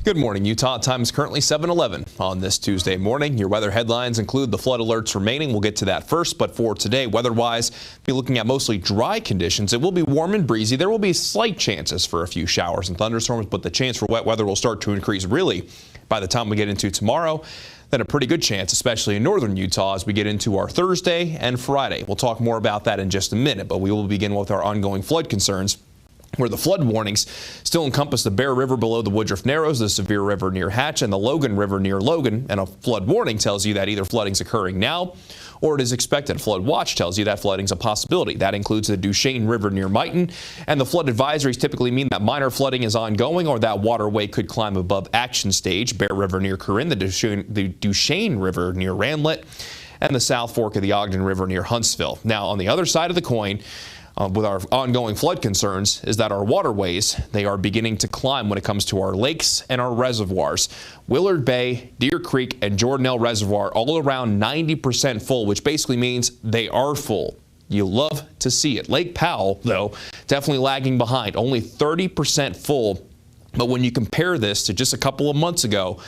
Good morning, Utah. Time is currently 7:11 on this Tuesday morning. Your weather headlines include the flood alerts remaining. We'll get to that first, but for today, weather-wise, be looking at mostly dry conditions. It will be warm and breezy. There will be slight chances for a few showers and thunderstorms, but the chance for wet weather will start to increase really by the time we get into tomorrow. Then a pretty good chance, especially in northern Utah, as we get into our Thursday and Friday. We'll talk more about that in just a minute, but we will begin with our ongoing flood concerns, where the flood warnings still encompass the Bear River below the Woodruff Narrows, the Sevier River near Hatch, and the Logan River near Logan. And a flood warning tells you that either flooding is occurring now or it is expected. Flood watch tells you that flooding is a possibility. That includes the Duchesne River near Mighton. And the flood advisories typically mean that minor flooding is ongoing or that waterway could climb above action stage. Bear River near Corinne, the Duchesne River near Ranelagh, and the South Fork of the Ogden River near Huntsville. Now, on the other side of the coin, with our ongoing flood concerns, is that our waterways, they are beginning to climb when it comes to our lakes and our reservoirs. Willard Bay, Deer Creek, and Jordanelle Reservoir all around 90% full, which basically means they are full. You love to see it. Lake Powell, though, definitely lagging behind, only 30% full. But when you compare this to just a couple of months ago,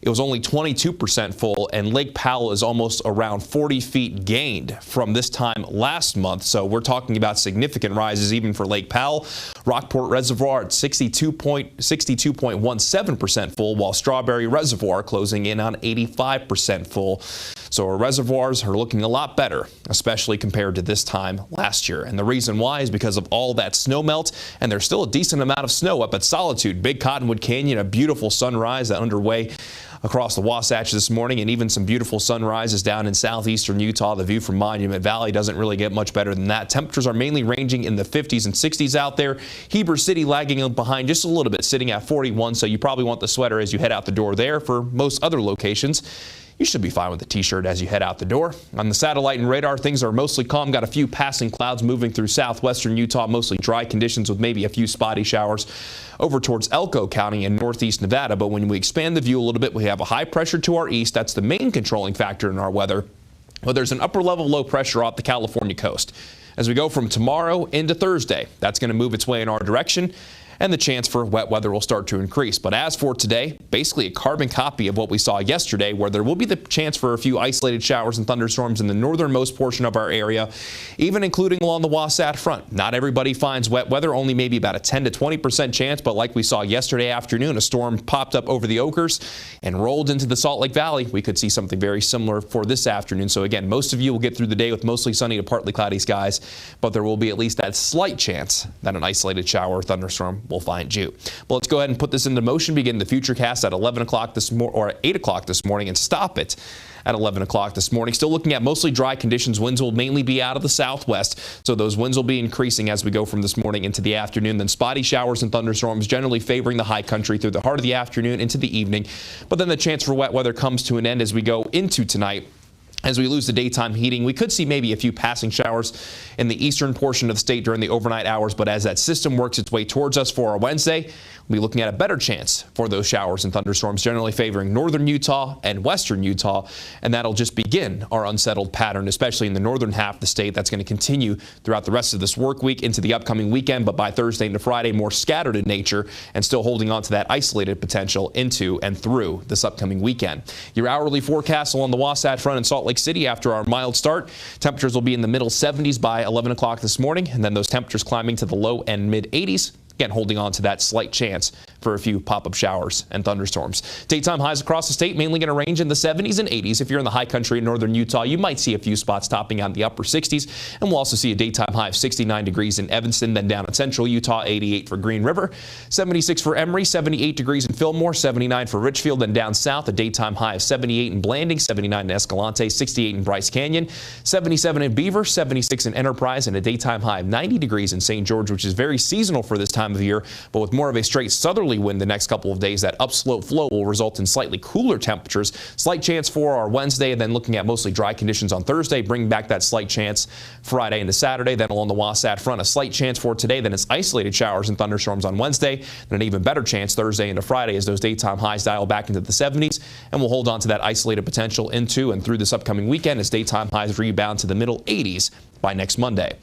it was only 22% full, and Lake Powell is almost around 40 feet gained from this time last month. So we're talking about significant rises even for Lake Powell. Rockport Reservoir at 62.17% full, while Strawberry Reservoir closing in on 85% full. So our reservoirs are looking a lot better, especially compared to this time last year. And the reason why is because of all that snow melt, and there's still a decent amount of snow up at Solitude. Big Cottonwood Canyon, a beautiful sunrise underway across the Wasatch this morning, and even some beautiful sunrises down in southeastern Utah. The view from Monument Valley doesn't really get much better than that. Temperatures are mainly ranging in the 50s and 60s out there. Heber City lagging behind just a little bit, sitting at 41, so you probably want the sweater as you head out the door there. For most other locations, you should be fine with the t-shirt as you head out the door. On the satellite and radar, things are mostly calm. Got a few passing clouds moving through southwestern Utah, mostly dry conditions with maybe a few spotty showers over towards Elko County and northeast Nevada. But when we expand the view a little bit, we have a high pressure to our east. That's the main controlling factor in our weather. But there's an upper level low pressure off the California coast. As we go from tomorrow into Thursday, that's going to move its way in our direction, and the chance for wet weather will start to increase. But as for today, basically a carbon copy of what we saw yesterday, where there will be the chance for a few isolated showers and thunderstorms in the northernmost portion of our area, even including along the Wasatch front. Not everybody finds wet weather, only maybe about a 10 to 20% chance, but like we saw yesterday afternoon, a storm popped up over the Oakers and rolled into the Salt Lake Valley. We could see something very similar for this afternoon. So again, most of you will get through the day with mostly sunny to partly cloudy skies, but there will be at least that slight chance that an isolated shower or thunderstorm will find you. Well, let's go ahead and put this into motion. Begin the FUTURECAST at 11 o'clock this morning, or at 8 o'clock this morning, and stop it at 11 o'clock this morning. Still looking at mostly dry conditions. Winds will mainly be out of the southwest, so those winds will be increasing as we go from this morning into the afternoon. Then spotty showers and thunderstorms generally favoring the high country through the heart of the afternoon into the evening. But then the chance for wet weather comes to an end as we go into tonight. As we lose the daytime heating, we could see maybe a few passing showers in the eastern portion of the state during the overnight hours. But as that system works its way towards us for our Wednesday, we'll be looking at a better chance for those showers and thunderstorms, generally favoring northern Utah and western Utah. And that'll just begin our unsettled pattern, especially in the northern half of the state. That's going to continue throughout the rest of this work week into the upcoming weekend. But by Thursday into Friday, more scattered in nature and still holding on to that isolated potential into and through this upcoming weekend. Your hourly forecast along the Wasatch Front in Salt Lake City after our mild start. Temperatures will be in the middle 70s by 11 o'clock this morning, and then those temperatures climbing to the low and mid 80s. Again, holding on to that slight chance for a few pop-up showers and thunderstorms. Daytime highs across the state mainly going to range in the 70s and 80s. If you're in the high country in northern Utah, you might see a few spots topping out in the upper 60s. And we'll also see a daytime high of 69 degrees in Evanston, then down in central Utah, 88 for Green River, 76 for Emory, 78 degrees in Fillmore, 79 for Richfield, then down south, a daytime high of 78 in Blanding, 79 in Escalante, 68 in Bryce Canyon, 77 in Beaver, 76 in Enterprise, and a daytime high of 90 degrees in St. George, which is very seasonal for this time of year, but with more of a straight southerly wind the next couple of days, that upslope flow will result in slightly cooler temperatures. Slight chance for our Wednesday, and then looking at mostly dry conditions on Thursday, bringing back that slight chance Friday into Saturday. Then along the Wasatch Front, a slight chance for today. Then it's isolated showers and thunderstorms on Wednesday, then an even better chance Thursday into Friday as those daytime highs dial back into the 70s, and we'll hold on to that isolated potential into and through this upcoming weekend as daytime highs rebound to the middle 80s by next Monday.